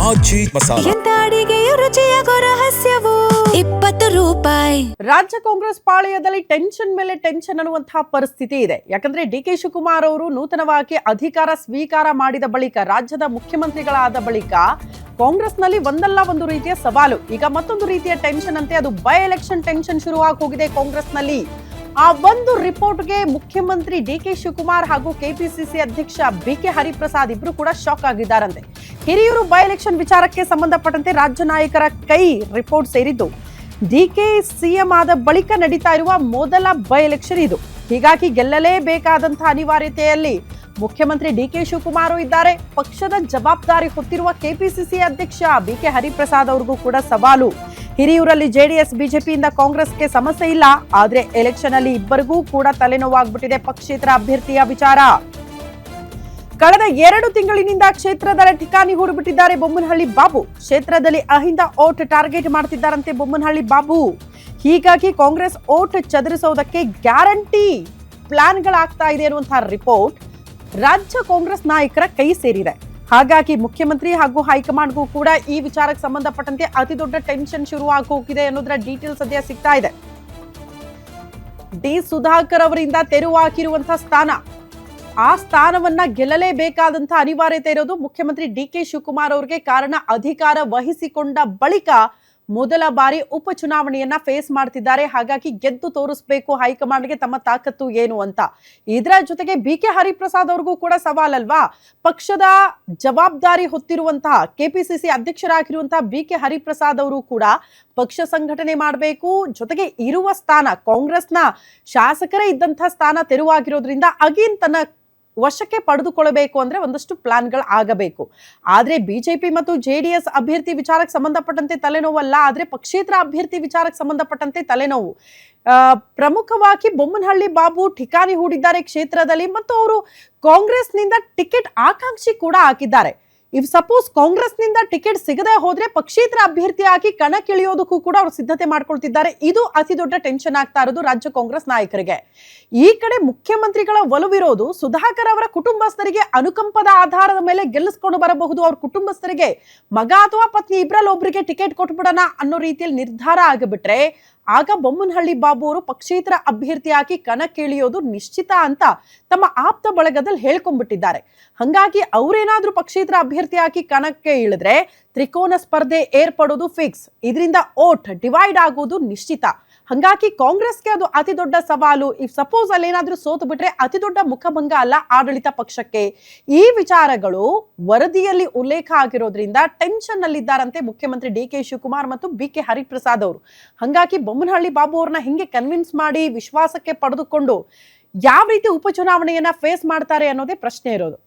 ಆಚಿ ಮಸಾಲ. ಎಂತ ಅಡಿಗೆಯ ರುಚಿಯಾಗೋ ರಹಸ್ಯವು 20 ರೂಪಾಯಿ. ರಾಜ್ಯ ಕಾಂಗ್ರೆಸ್ ಪಾಳೆಯದಲ್ಲಿ ಟೆನ್ಷನ್ ಮೇಲೆ ಟೆನ್ಷನ್ ಅನ್ನುವಂತಹ ಪರಿಸ್ಥಿತಿ ಇದೆ. ಯಾಕಂದ್ರೆ ಡಿ.ಕೆ. ಶಿವಕುಮಾರ್ ಅವರು ನೂತನವಾಗಿ ಅಧಿಕಾರ ಸ್ವೀಕಾರ ಮಾಡಿದ ಬಳಿಕ, ರಾಜ್ಯದ ಮುಖ್ಯಮಂತ್ರಿಗಳಾದ ಬಳಿಕ ಕಾಂಗ್ರೆಸ್ನಲ್ಲಿ ಒಂದಲ್ಲ ಒಂದು ರೀತಿಯ ಸವಾಲು, ಈಗ ಮತ್ತೊಂದು ರೀತಿಯ ಟೆನ್ಷನ್ ಅಂತೆ. ಅದು ಬೈ ಎಲೆಕ್ಷನ್ ಟೆನ್ಷನ್ ಶುರುವಾಗಿ ಹೋಗಿದೆ ಕಾಂಗ್ರೆಸ್ನಲ್ಲಿ. ಆ ಒಂದು ರಿಪೋರ್ಟ್ಗೆ ಮುಖ್ಯಮಂತ್ರಿ ಡಿ.ಕೆ. ಶಿವಕುಮಾರ್ ಹಾಗೂ ಕೆಪಿಸಿಸಿ ಅಧ್ಯಕ್ಷ ಬಿ.ಕೆ. ಹರಿಪ್ರಸಾದ್ ಇಬ್ರು ಕೂಡ ಶಾಕ್ ಆಗಿದ್ದಾರಂತೆ. ಹಿರಿಯೂರು ಬೈ ಎಲೆಕ್ಷನ್ ವಿಚಾರಕ್ಕೆ ಸಂಬಂಧಪಟ್ಟಂತೆ ರಾಜ್ಯ ನಾಯಕರ ಕೈ ರಿಪೋರ್ಟ್ ಸೇರಿದ್ದು, ಡಿ.ಕೆ. ಸಿಎಂ ಆದ ಬಳಿಕ ನಡೀತಾ ಇರುವ ಮೊದಲ ಬೈ ಎಲೆಕ್ಷನ್ ಇದು. ಹೀಗಾಗಿ ಗೆಲ್ಲಲೇಬೇಕಾದಂತಹ ಅನಿವಾರ್ಯತೆಯಲ್ಲಿ ಮುಖ್ಯಮಂತ್ರಿ ಡಿ.ಕೆ. ಶಿವಕುಮಾರ್ ಇದ್ದಾರೆ. ಪಕ್ಷದ ಜವಾಬ್ದಾರಿ ಹೊತ್ತಿರುವ ಕೆಪಿಸಿಸಿ ಅಧ್ಯಕ್ಷ ಬಿ.ಕೆ. ಹರಿಪ್ರಸಾದ್ ಅವ್ರಿಗೂ ಕೂಡ ಸವಾಲು. ಹಿರಿಯೂರಲ್ಲಿ ಜೆಡಿಎಸ್ ಬಿಜೆಪಿಯಿಂದ ಕಾಂಗ್ರೆಸ್ಗೆ ಸಮಸ್ಯೆ ಇಲ್ಲ, ಆದ್ರೆ ಎಲೆಕ್ಷನ್ ಅಲ್ಲಿ ಇಬ್ಬರಿಗೂ ಕೂಡ ತಲೆನೋವಾಗ್ಬಿಟ್ಟಿದೆ ಪಕ್ಷೇತರ ಅಭ್ಯರ್ಥಿಯ ವಿಚಾರ. ಕಳೆದ 2 ತಿಂಗಳಿನಿಂದ ಕ್ಷೇತ್ರದ ಠಿಕಾಣಿ ಹೂಡಿಬಿಟ್ಟಿದ್ದಾರೆ ಬೊಮ್ಮನಹಳ್ಳಿ ಬಾಬು. ಕ್ಷೇತ್ರದಲ್ಲಿ ಅಹಿಂದ ಓಟ್ ಟಾರ್ಗೆಟ್ ಮಾಡ್ತಿದ್ದಾರಂತೆ ಬೊಮ್ಮನಹಳ್ಳಿ ಬಾಬು. ಹೀಗಾಗಿ ಕಾಂಗ್ರೆಸ್ ಓಟ್ ಚದುರಿಸೋದಕ್ಕೆ ಗ್ಯಾರಂಟಿ ಪ್ಲಾನ್ಗಳಾಗ್ತಾ ಇದೆ ಅನ್ನುವಂತಹ ರಿಪೋರ್ಟ್ ರಾಜ್ಯ ಕಾಂಗ್ರೆಸ್ ನಾಯಕರ ಕೈ ಸೇರಿದೆ. ಹಾಗಾಗಿ ಮುಖ್ಯಮಂತ್ರಿ ಹಾಗೂ ಹೈಕಮಾಂಡ್ಗೂ ಕೂಡ ಈ ವಿಚಾರಕ್ಕೆ ಸಂಬಂಧಪಟ್ಟಂತೆ ಅತಿ ದೊಡ್ಡ ಟೆನ್ಷನ್ ಶುರುವಾಗಿ ಹೋಗಿದೆ ಅನ್ನೋದರ ಡೀಟೇಲ್ಸ್ ಸದ್ಯ ಸಿಗ್ತಾ ಇದೆ. ಡಿ ಸುಧಾಕರ್ ಅವರಿಂದ ತೆರವಾಗಿರುವಂತಹ ಸ್ಥಾನ, ಆ ಸ್ಥಾನವನ್ನ ಗೆಲ್ಲಲೇಬೇಕಾದಂತಹ ಅನಿವಾರ್ಯತೆ ಇರೋದು ಮುಖ್ಯಮಂತ್ರಿ ಡಿ.ಕೆ. ಶಿವಕುಮಾರ್ ಅವರಿಗೆ. ಕಾರಣ, ಅಧಿಕಾರ ವಹಿಸಿಕೊಂಡ ಬಳಿಕ ಮೊದಲ ಬಾರಿ ಉಪಚುನಾವಣೆಯನ್ನ ಫೇಸ್ ಮಾಡ್ತಿದ್ದಾರೆ. ಹಾಗಾಗಿ ಗೆದ್ದು ತೋರಿಸಬೇಕು ಹೈಕಮಾಂಡ್ಗೆ ತಮ್ಮ ತಾಕತ್ತು ಏನು ಅಂತ. ಇದರ ಜೊತೆಗೆ ಬಿ.ಕೆ. ಹರಿಪ್ರಸಾದ್ ಅವ್ರಿಗೂ ಕೂಡ ಸವಾಲಲ್ವಾ. ಪಕ್ಷದ ಜವಾಬ್ದಾರಿ ಹೊತ್ತಿರುವಂತಹ ಕೆಪಿಸಿಸಿ ಅಧ್ಯಕ್ಷರಾಗಿರುವಂತಹ ಬಿ.ಕೆ. ಹರಿಪ್ರಸಾದ್ ಅವರು ಕೂಡ ಪಕ್ಷ ಸಂಘಟನೆ ಮಾಡಬೇಕು. ಜೊತೆಗೆ ಇರುವ ಸ್ಥಾನ, ಕಾಂಗ್ರೆಸ್ನ ಶಾಸಕರೇ ಇದ್ದಂತಹ ಸ್ಥಾನ ತೆರವಾಗಿರೋದ್ರಿಂದ ಅಗೇನ್ ತನ್ನ ವಶಕ್ಕೆ ಪಡೆದುಕೊಳ್ಳಬೇಕು ಅಂದ್ರೆ ಒಂದಷ್ಟು ಪ್ಲಾನ್ಗಳು ಆಗಬೇಕು. ಆದ್ರೆ ಬಿಜೆಪಿ ಮತ್ತು ಜೆಡಿಎಸ್ ಅಭ್ಯರ್ಥಿ ವಿಚಾರಕ್ಕೆ ಸಂಬಂಧಪಟ್ಟಂತೆ ತಲೆನೋವಲ್ಲ, ಆದ್ರೆ ಪಕ್ಷೇತರ ಅಭ್ಯರ್ಥಿ ವಿಚಾರಕ್ಕೆ ಸಂಬಂಧಪಟ್ಟಂತೆ ತಲೆನೋವು. ಪ್ರಮುಖವಾಗಿ ಬೊಮ್ಮನಹಳ್ಳಿ ಬಾಬು ಠಿಕಾಣಿ ಹೂಡಿದ್ದಾರೆ ಕ್ಷೇತ್ರದಲ್ಲಿ, ಮತ್ತು ಅವರು ಕಾಂಗ್ರೆಸ್ನಿಂದ ಟಿಕೆಟ್ ಆಕಾಂಕ್ಷಿ ಕೂಡ ಹಾಕಿದ್ದಾರೆ. ಇಫ್ ಸಪೋಸ್ ಕಾಂಗ್ರೆಸ್ನಿಂದ ಟಿಕೆಟ್ ಸಿಗದೆ ಹೋದ್ರೆ ಪಕ್ಷೇತರ ಅಭ್ಯರ್ಥಿಯಾಗಿ ಕಣಕ್ಕಿಳಿಯೋದಕ್ಕೂ ಕೂಡ ಅವರು ಸಿದ್ಧತೆ ಮಾಡ್ಕೊಳ್ತಿದ್ದಾರೆ. ಇದು ಅತಿ ದೊಡ್ಡ ಟೆನ್ಷನ್ ಆಗ್ತಾ ಇರೋದು ರಾಜ್ಯ ಕಾಂಗ್ರೆಸ್ ನಾಯಕರಿಗೆ. ಈ ಕಡೆ ಮುಖ್ಯಮಂತ್ರಿಗಳ ಒಲವಿರೋದು ಸುಧಾಕರ್ ಅವರ ಕುಟುಂಬಸ್ಥರಿಗೆ ಅನುಕಂಪದ ಆಧಾರದ ಮೇಲೆ ಗೆಲ್ಲಿಸ್ಕೊಂಡು ಬರಬಹುದು. ಅವ್ರ ಕುಟುಂಬಸ್ಥರಿಗೆ ಮಗ ಅಥವಾ ಪತ್ನಿ ಇಬ್ಬರಲ್ಲಿ ಒಬ್ಬರಿಗೆ ಟಿಕೆಟ್ ಕೊಟ್ಬಿಡೋಣ ಅನ್ನೋ ರೀತಿಯಲ್ಲಿ ನಿರ್ಧಾರ ಆಗಿಬಿಟ್ರೆ ಆಗ ಬೊಮ್ಮನಹಳ್ಳಿ ಬಾಬು ಅವರು ಪಕ್ಷೇತರ ಅಭ್ಯರ್ಥಿಯಾಗಿ ಕಣಕ್ಕಿಳಿಯೋದು ನಿಶ್ಚಿತ ಅಂತ ತಮ್ಮ ಆಪ್ತ ಬಳಗದಲ್ಲಿ ಹೇಳ್ಕೊಂಡ್ಬಿಟ್ಟಿದ್ದಾರೆ. ಹಂಗಾಗಿ ಅವರೇನಾದ್ರೂ ಪಕ್ಷೇತರ ಅಭ್ಯರ್ಥಿಯಾಗಿ ಕಣಕ್ಕೆ ಇಳಿದ್ರೆ ತ್ರಿಕೋನ ಸ್ಪರ್ಧೆ ಏರ್ಪಡೋದು ಫಿಕ್ಸ್. ಇದರಿಂದ ಓಟ್ ಡಿವೈಡ್ ಆಗೋದು ನಿಶ್ಚಿತ. ಹಂಗಾಗಿ ಕಾಂಗ್ರೆಸ್ಗೆ ಅದು ಅತಿ ದೊಡ್ಡ ಸವಾಲು. ಇಫ್ ಸಪೋಸ್ ಅಲ್ಲಿ ಏನಾದ್ರೂ ಸೋತು ಬಿಟ್ರೆ ಅತಿ ದೊಡ್ಡ ಮುಖಭಂಗ ಅಲ್ಲ ಆಡಳಿತ ಪಕ್ಷಕ್ಕೆ. ಈ ವಿಚಾರಗಳು ವರದಿಯಲ್ಲಿ ಉಲ್ಲೇಖ ಆಗಿರೋದ್ರಿಂದ ಟೆನ್ಷನ್ ನಲ್ಲಿದ್ದಾರಂತೆ ಮುಖ್ಯಮಂತ್ರಿ ಡಿ.ಕೆ. ಶಿವಕುಮಾರ್ ಮತ್ತು ಬಿ.ಕೆ. ಹರಿಪ್ರಸಾದ್ ಅವರು. ಹಂಗಾಗಿ ಬೊಮ್ಮನಹಳ್ಳಿ ಬಾಬು ಅವ್ರನ್ನ ಹಿಂಗೆ ಕನ್ವಿನ್ಸ್ ಮಾಡಿ ವಿಶ್ವಾಸಕ್ಕೆ ಪಡೆದುಕೊಂಡು ಯಾವ ರೀತಿ ಉಪಚುನಾವಣೆಯನ್ನ ಫೇಸ್ ಮಾಡ್ತಾರೆ ಅನ್ನೋದೇ ಪ್ರಶ್ನೆ ಇರೋದು.